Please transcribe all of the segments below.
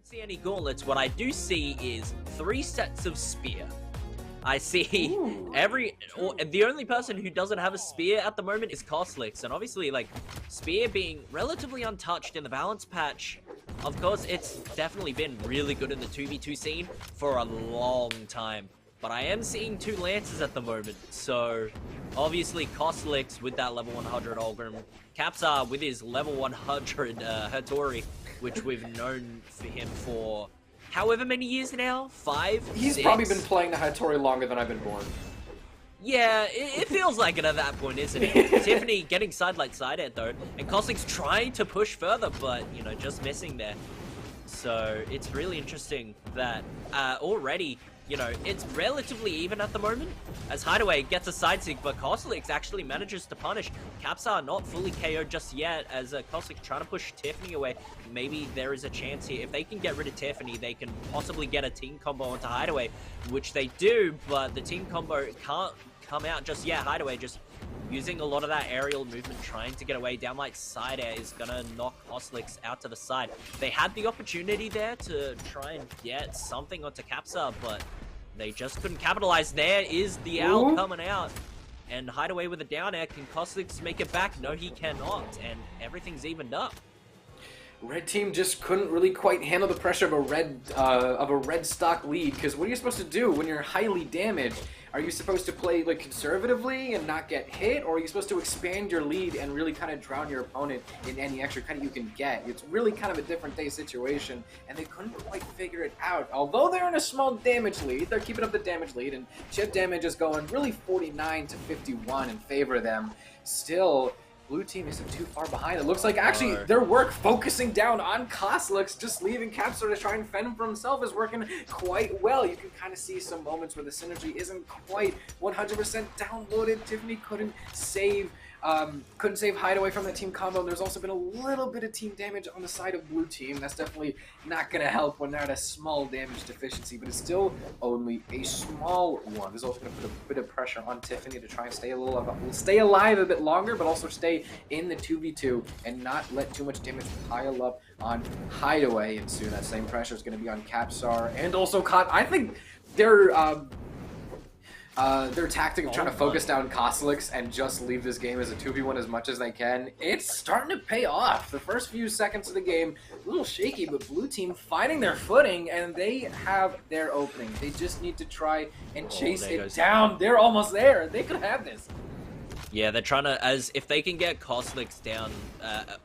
See any gauntlets, what I do see is 3 sets of spear. I see the only person who doesn't have a spear at the moment is Cosolix, and obviously, like, spear being relatively untouched in the balance patch, of course, it's definitely been really good in the 2v2 scene for a long time. But I am seeing 2 lances at the moment, so obviously Cosolix with that level 100 Ulgrim, Capsar with his level 100 Hattori, which we've known for him for however many years now? 5? He's 6? probably been playing the Hattori longer than I've been born. Yeah, it feels like it at that point, isn't it? Tiffany getting side ed though, and Cosolix trying to push further, but, you know, just missing there. So it's really interesting that already, you know, it's relatively even at the moment, as Hideaway gets a side sig, but Cosolix actually manages to punish. Capsar not fully KO'd just yet, as Cosolix trying to push Tiffany away. Maybe there is a chance here. If they can get rid of Tiffany, they can possibly get a team combo onto Hideaway, which they do, but the team combo can't come out just yet. Hideaway just using a lot of that aerial movement, trying to get away. Downlight side air is gonna knock Cosolix out to the side. They had the opportunity there to try and get something onto Capsar, but they just couldn't capitalize. There is the owl coming out, and Hideaway with a down air. Can Cosolix make it back? No, he cannot, and everything's evened up. Red team just couldn't really quite handle the pressure of a red stock lead, because what are you supposed to do when you're highly damaged? Are you supposed to play like conservatively and not get hit, or are you supposed to expand your lead and really kind of drown your opponent in any extra credit you can get? It's really kind of a different day situation, and they couldn't quite figure it out. Although they're in a small damage lead, they're keeping up the damage lead, and chip damage is going really 49 to 51 in favor of them. Still, blue team isn't too far behind. It looks like actually their work focusing down on Cosolix, just leaving Capsar to try and fend him for himself, is working quite well. You can kind of see some moments where the synergy isn't quite 100% downloaded. Tiffany couldn't save Hideaway from that team combo. There's also been a little bit of team damage on the side of blue team. That's definitely not going to help when they're at a small damage deficiency, but it's still only a small one. This is also going to put a bit of pressure on Tiffany to try and stay alive a bit longer, but also stay in the 2v2 and not let too much damage pile up on Hideaway. And soon that same pressure is going to be on Capsar and also I think their tactic of trying to focus down Cosolix and just leave this game as a 2v1 as much as they can, it's starting to pay off. The first few seconds of the game, a little shaky, but blue team finding their footing, and they have their opening. They just need to try and chase it down. They're almost there. They could have this. Yeah, they're trying to, if they can get Cosolix down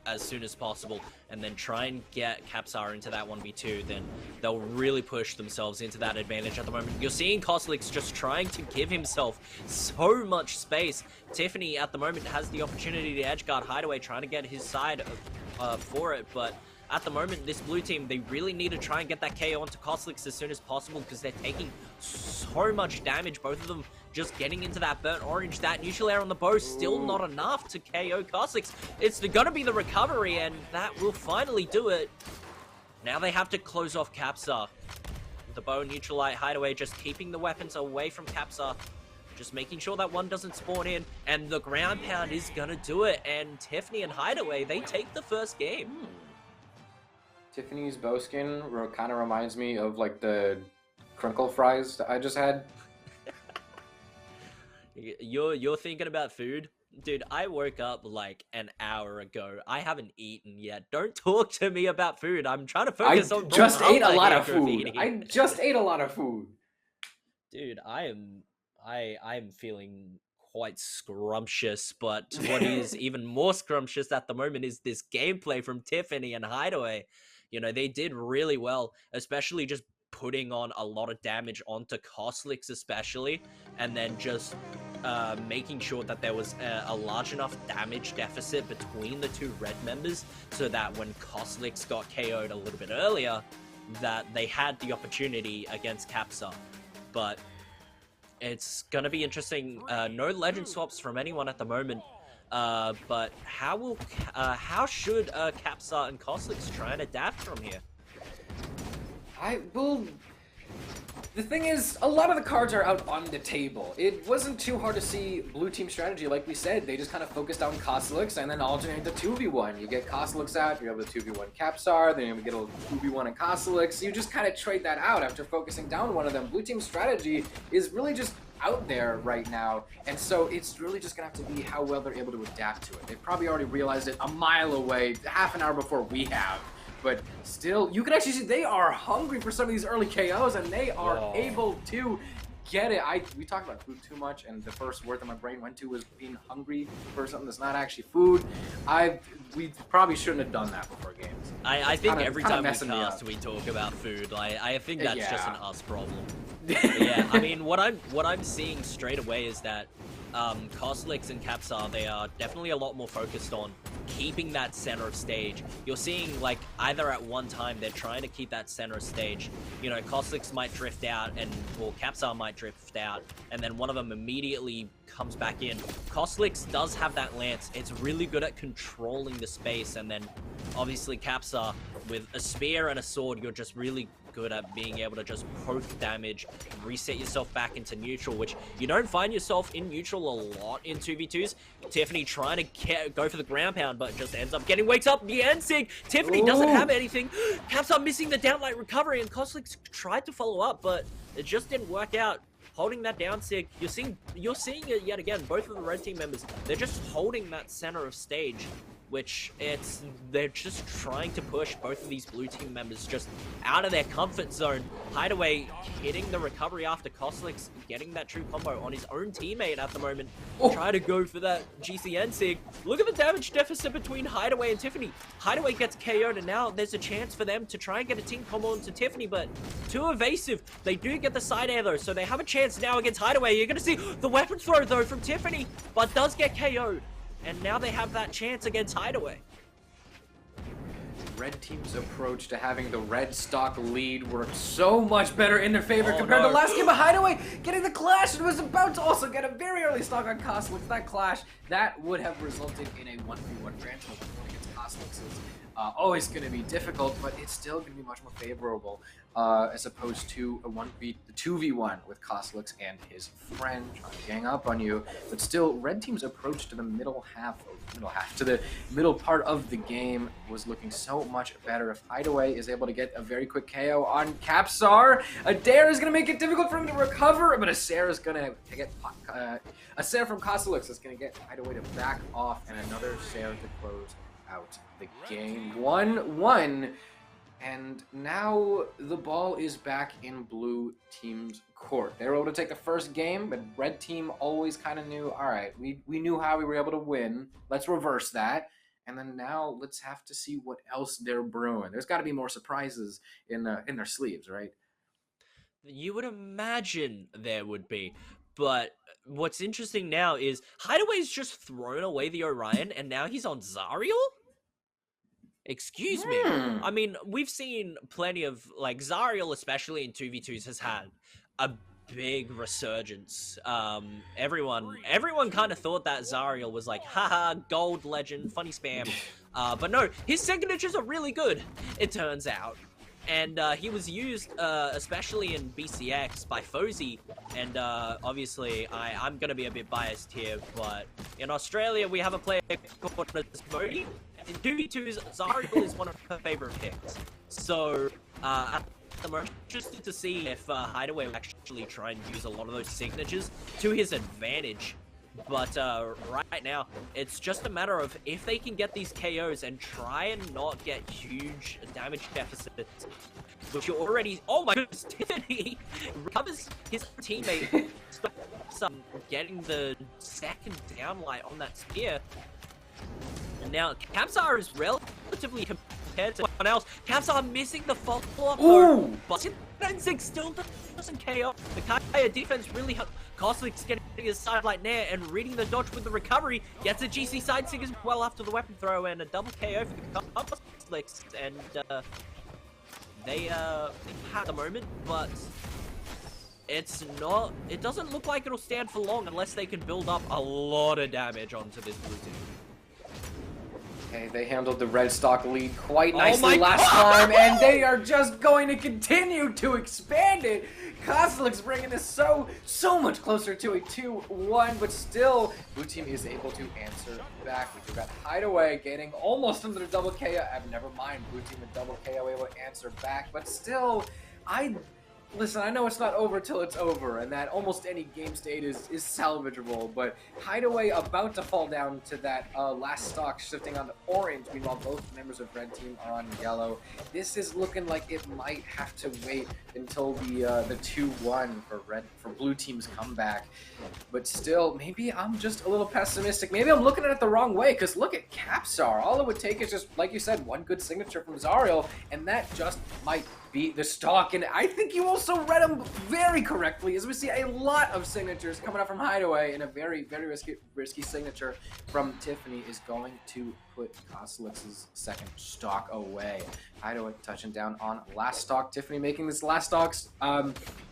as soon as possible, and then try and get Capsar into that 1v2, then they'll really push themselves into that advantage at the moment. You're seeing Cosolix just trying to give himself so much space. Tiffany at the moment has the opportunity to edgeguard Hideaway, trying to get his side for it, but at the moment, this blue team, they really need to try and get that KO onto Cosolix as soon as possible, because they're taking so much damage, both of them just getting into that burnt orange. That neutral air on the bow, still not enough to KO Cosolix. It's gonna be the recovery, and that will finally do it. Now they have to close off Capsar. The bow neutralite Hideaway just keeping the weapons away from Capsar, just making sure that one doesn't spawn in, and the ground pound is gonna do it, and Tiffany and Hideaway, they take the first game. Tiffany's bow skin kind of reminds me of like the crinkle fries that I just had. You're thinking about food? Dude, I woke up like an hour ago. I haven't eaten yet. Don't talk to me about food. I'm trying to focus on... I just ate a lot of food. Dude, I'm feeling quite scrumptious, but what is even more scrumptious at the moment is this gameplay from Tiffany and Hideaway. You know, they did really well, especially just putting on a lot of damage onto Cosolix especially, and then just making sure that there was a large enough damage deficit between the 2 red members, so that when Cosolix got KO'd a little bit earlier, that they had the opportunity against Capsar. But it's gonna be interesting. No legend swaps from anyone at the moment. But how should Capsar and Cosolix try and adapt from here? The thing is, a lot of the cards are out on the table. It wasn't too hard to see blue team strategy, like we said. They just kind of focused on Cosolix and then alternate the 2v1. You get Cosolix out, you have a 2v1 Capsar, then you get a 2v1 and Cosolix. You just kind of trade that out after focusing down one of them. Blue team strategy is really just out there right now, and so it's really just gonna have to be how well they're able to adapt to it. They've probably already realized it a mile away, half an hour before we have. But still, you can actually see they are hungry for some of these early KOs, and they are able to get it. We talked about food too much, and the first word that my brain went to was being hungry for something that's not actually food. We probably shouldn't have done that before games. I think every time we cast, we talk about food. I think that's just an us problem. Yeah, I mean, what I'm seeing straight away is that Cosolix and Capsar, they are definitely a lot more focused on keeping that center of stage. You're seeing, like, either at one time they're trying to keep that center of stage. You know, Cosolix might drift out, or Capsar might drift out, and then one of them immediately comes back in. Cosolix does have that lance. It's really good at controlling the space, and then obviously Capsar, with a spear and a sword, you're just really good at being able to just poke damage, reset yourself back into neutral, which you don't find yourself in neutral a lot in 2v2s. Tiffany trying to go for the ground pound, but just ends up getting wakes up the Ensig. Tiffany doesn't have anything. Capsar missing the downlight recovery, and Cosolix tried to follow up, but it just didn't work out. Holding that down sig, you're seeing it yet again. Both of the red team members, they're just holding that center of stage, which they're just trying to push both of these blue team members just out of their comfort zone. Hideaway hitting the recovery after Cosolix getting that true combo on his own teammate at the moment. Try to go for that GCN sig. Look at the damage deficit between Hideaway and Tiffany. Hideaway gets KO'd, and now there's a chance for them to try and get a team combo into Tiffany, but too evasive. They do get the side air though, so they have a chance now against Hideaway. You're gonna see the weapon throw though from Tiffany, but does get KO'd. And now they have that chance against Hideaway. Red team's approach to having the red stock lead worked so much better in their favor compared to last game of Hideaway getting the clash and was about to also get a very early stock on Cosolix. That clash, that would have resulted in a 1v1 grand total against Cosolix. Is always going to be difficult, but it's still going to be much more favorable as opposed to a 2v1 with Cosolix and his friend trying to gang up on you. But still, red team's approach to the to the middle part of the game was looking so much better. If Hideaway is able to get a very quick KO on Capsar, a dare is going to make it difficult for him to recover, but a Sarah is going to get a Sarah from Cosolix is going to get Hideaway to back off, and another Sarah to close out the game. 1-1, and now the ball is back in blue team's court. They were able to take the first game, but red team always kind of knew, all right, we knew how we were able to win. Let's reverse that. And then now let's have to see what else they're brewing. There's got to be more surprises in their sleeves, right? You would imagine there would be. But what's interesting now is Hideaway's just thrown away the Orion, and now he's on Zariel? Excuse me. I mean, we've seen plenty of, like, Zariel, especially in 2v2s, has had a big resurgence. Everyone kind of thought that Zariel was like, haha, gold legend, funny spam. But no, his signatures are really good, it turns out. And he was used, especially in BCX, by Fozy. And obviously, I'm going to be a bit biased here, but in Australia, we have a player called Spotty. In 2v2s, Zariel is one of her favorite picks. So, I'm interested to see if Hideaway will actually try and use a lot of those signatures to his advantage. But right now, it's just a matter of if they can get these KOs and try and not get huge damage deficits, which you're already... Oh my goodness, Tiffany recovers his teammate, stops getting the second downlight on that spear. And now, Capsar is relatively compared to someone else. Capsar missing the follow-up, but Ensig still doesn't KO. The Kaya defense really helped. Cosolix getting his sidelight nair and reading the dodge with the recovery. Gets a GC side sig as well after the weapon throw, and a double KO for the Cosolix. And they have the moment, but it doesn't look like it'll stand for long unless they can build up a lot of damage onto this blue team. Okay, they handled the red stock lead quite nicely my last God! time, and they are just going to continue to expand it. Cosolix bringing this so much closer to a 2-1, but still, blue team is able to answer back. We do got Hideaway getting almost under the double KO. Never mind, blue team with double KO able to answer back, but still, listen, I know it's not over till it's over, and that almost any game state is salvageable, but Hideaway about to fall down to that last stock, shifting onto orange. Meanwhile, both members of red team are on yellow. This is looking like it might have to wait until the 2-1 for blue team's comeback. But still, maybe I'm just a little pessimistic. Maybe I'm looking at it the wrong way, because look at Capsar. All it would take is just, like you said, one good signature from Zariel, and that just might be the stock. And I think you also read them very correctly, as we see a lot of signatures coming up from Hideaway, and a very risky signature from T1ff4ny is going to put Cosolix's second stock away. Hideaway touching down on last stock. T1ff4ny making this last stock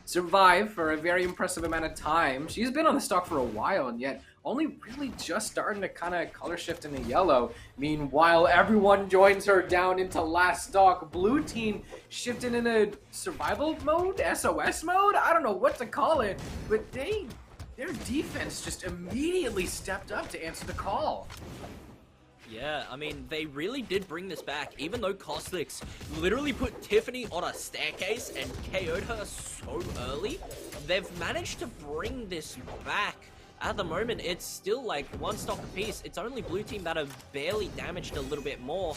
survive for a very impressive amount of time. She's been on the stock for a while, and yet only really just starting to kind of color shift into yellow. Meanwhile, everyone joins her down into last stock. Blue team shifting into survival mode, SOS mode? I don't know what to call it, but their defense just immediately stepped up to answer the call. Yeah, I mean, they really did bring this back, even though Cosolix literally put T1ff4ny on a staircase and KO'd her so early. They've managed to bring this back. At the moment, it's still like one stock apiece. It's only blue team that have barely damaged a little bit more.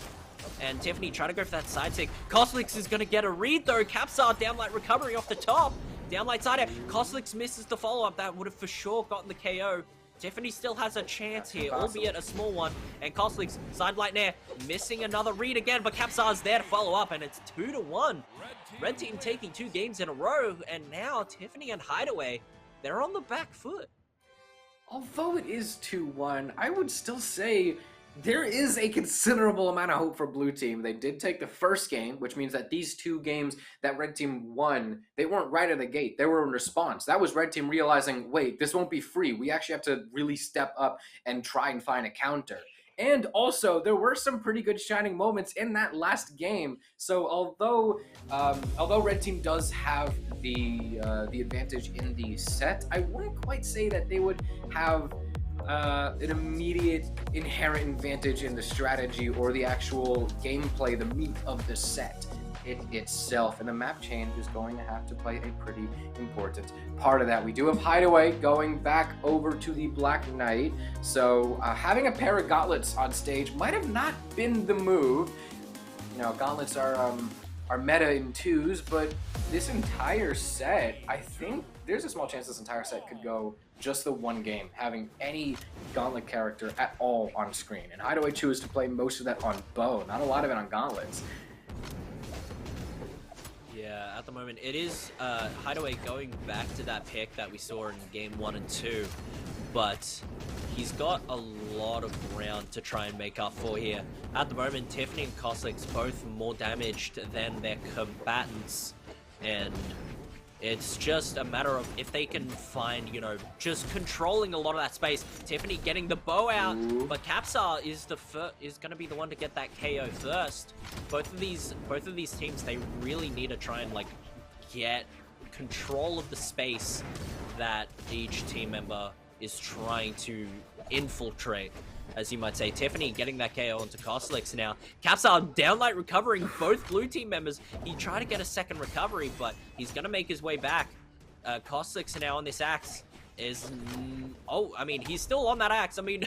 And T1ff4ny trying to go for that side stick. Cosolix is going to get a read though. Capsar downlight recovery off the top. Downlight side out. Cosolix misses the follow-up. That would have for sure gotten the KO. T1ff4ny still has a chance here, albeit a small one. And Cosolix, sidelight nair, missing another read again, but Capsar's there to follow up, and it's 2-1. Red team taking 2 games in a row, and now T1ff4ny and Hideaway, they're on the back foot. Although it is 2-1, I would still say there is a considerable amount of hope for blue team. They did take the first game, which means that these 2 games that red team won, they weren't right out of the gate. They were in response. That was red team realizing, wait, this won't be free. We actually have to really step up and try and find a counter. And also, there were some pretty good shining moments in that last game. So although red team does have the advantage in the set, I wouldn't quite say that they would have an immediate inherent advantage in the strategy or the actual gameplay, the meat of the set itself. And the map change is going to have to play a pretty important part of that. We do have Hideaway going back over to the Black Knight, so having a pair of gauntlets on stage might have not been the move. You know, gauntlets are meta in 2s, but this entire set, I think there's a small chance this entire set could go just the one game, having any gauntlet character at all on screen. And Hideaway chooses to play most of that on bow, not a lot of it on gauntlets. Yeah, at the moment, it is Hideaway going back to that pick that we saw in game 1 and 2, but he's got a lot of ground to try and make up for here. At the moment, T1ff4ny and Cosolix both more damaged than their combatants, and it's just a matter of if they can find, you know, just controlling a lot of that space. T1ff4ny getting the bow out, but Capsar is going to be the one to get that KO first. Both of these teams, they really need to try and like get control of the space that each team member is trying to infiltrate, as you might say. T1ff4ny getting that KO onto Cosolix now. Capsar downlight recovering both blue team members. He tried to get a second recovery, but he's going to make his way back. Cosolix now on this axe is... oh, I mean, he's still on that axe. I mean,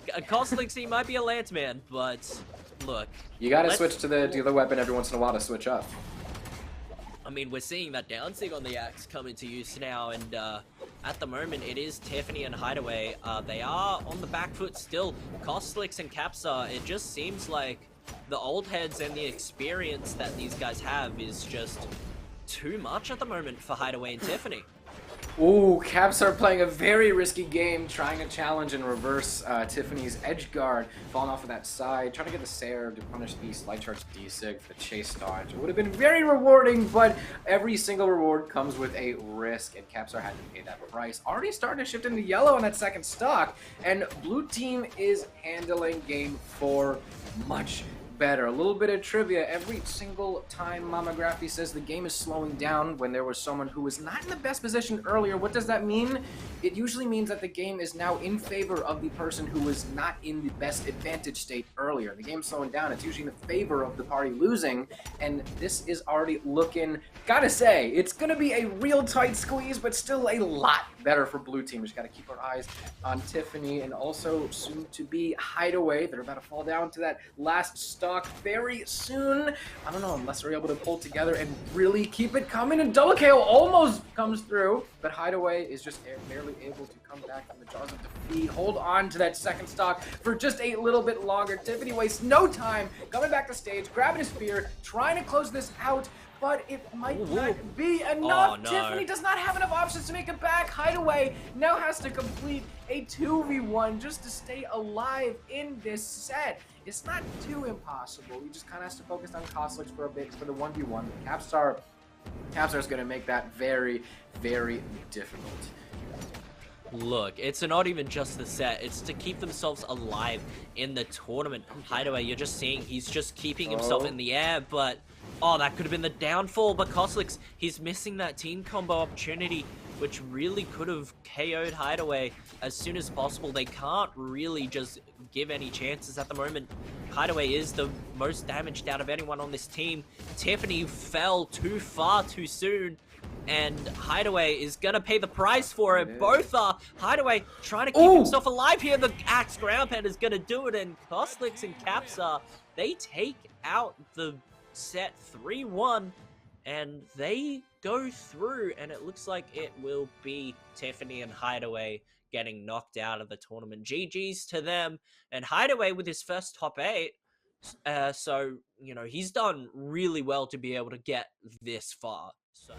Cosolix, he might be a lance man, but look. You got to switch to the other weapon every once in a while to switch up. I mean, we're seeing that downsing on the axe come into use now, and at the moment, it is T1ff4ny and Hideaway. They are on the back foot still. Cosolix and Capsar, it just seems like the old heads and the experience that these guys have is just too much at the moment for Hideaway and T1ff4ny. Ooh, Capsar playing a very risky game, trying to challenge and reverse Tiffany's edge guard, falling off of that side, trying to get the Sair to punish the Slight Charge D-Sig for the chase dodge. It would have been very rewarding, but every single reward comes with a risk, and Capsar had to pay that price. Already starting to shift into yellow on that second stock, and blue team is handling game 4 much better. A little bit of trivia: every single time Mama Graphy says the game is slowing down when there was someone who was not in the best position earlier, what does that mean? It usually means that the game is now in favor of the person who was not in the best advantage state earlier. The game's slowing down, it's usually in the favor of the party losing, and this is already looking, gotta say, it's gonna be a real tight squeeze, but still a lot better for blue team. Just gotta keep our eyes on Tiffany and also soon to be Hideaway. They're about to fall down to that last stock very soon. I don't know, unless they're able to pull together and really keep it coming. And double KO almost comes through, but Hideaway is just barely able to come back from the jaws of defeat. Hold on to that second stock for just a little bit longer. Tiffany wastes no time coming back to stage, grabbing his spear, trying to close this out, but it might not be enough. Oh, no. Tiffany does not have enough options to make it back. Hideaway now has to complete a 2v1 just to stay alive in this set. It's not too impossible. He just kind of has to focus on Cosolix for a bit for the 1v1. Capsar is going to make that very, very difficult. Look, it's not even just the set, it's to keep themselves alive in the tournament. Hideaway, you're just seeing he's just keeping himself in the air, but that could have been the downfall. But Cosolix, he's missing that team combo opportunity, which really could have KO'd Hideaway as soon as possible. They can't really just give any chances at the moment. Hideaway is the most damaged out of anyone on this team. Tiffany fell too far too soon, and Hideaway is gonna pay the price for it. Both are. Hideaway trying to keep himself alive here. The Axe Ground Pound is gonna do it, and Cosolix and Capsar, they take out the set 3-1, and they go through, and it looks like it will be Tiffany and Hideaway getting knocked out of the tournament. GG's to them, and Hideaway with his first top 8. So, you know, he's done really well to be able to get this far. So.